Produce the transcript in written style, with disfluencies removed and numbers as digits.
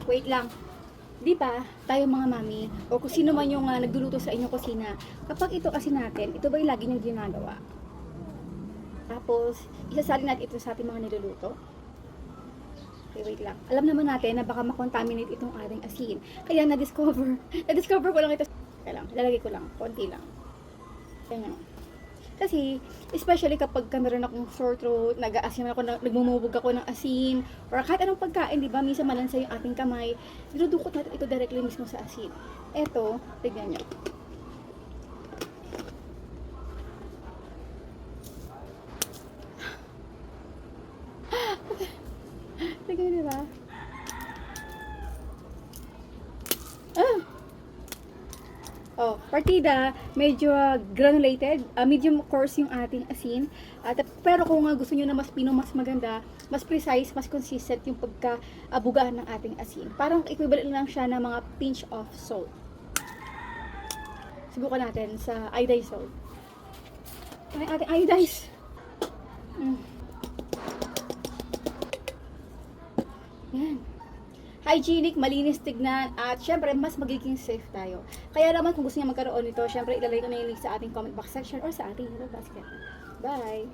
Wait lang. Di ba, tayo mga mami, o kung sino man yung nagluluto sa inyong kusina, kapag ito kasi natin, ito ba yung lagi niyong ginagawa? Tapos, isasali natin ito sa ating mga niluluto. Okay, wait lang. Alam naman natin na baka makontaminate itong ating asin. Kaya na-discover ko lang ito. Kaya lang, lalagay ko lang, konti lang. Ganyan. Kasi, especially kapag meron akong sore throat, nag-aasim ako, nagmumubog ako ng asin, or kahit anong pagkain, di ba, minsan malansa yung ating kamay, dinudukot natin ito directly mismo sa asin. Eto, tignan nyo. Tignan nyo, di ba? Oh, partida, medyo granulated, medium coarse yung ating asin. Pero kung gusto niyo na mas pino, mas maganda, mas precise, mas consistent yung pagka-abugahan ng ating asin. Parang equivalent lang siya ng mga pinch of salt. Subukan natin sa iodized salt. Ano yung ating iodized? Yan. Hygienic, malinis tignan, at syempre, mas magiging safe tayo. Kaya naman, kung gusto niya magkaroon nito, syempre, ilalagay ko na yung link sa ating comment box section or sa ating basket. Bye!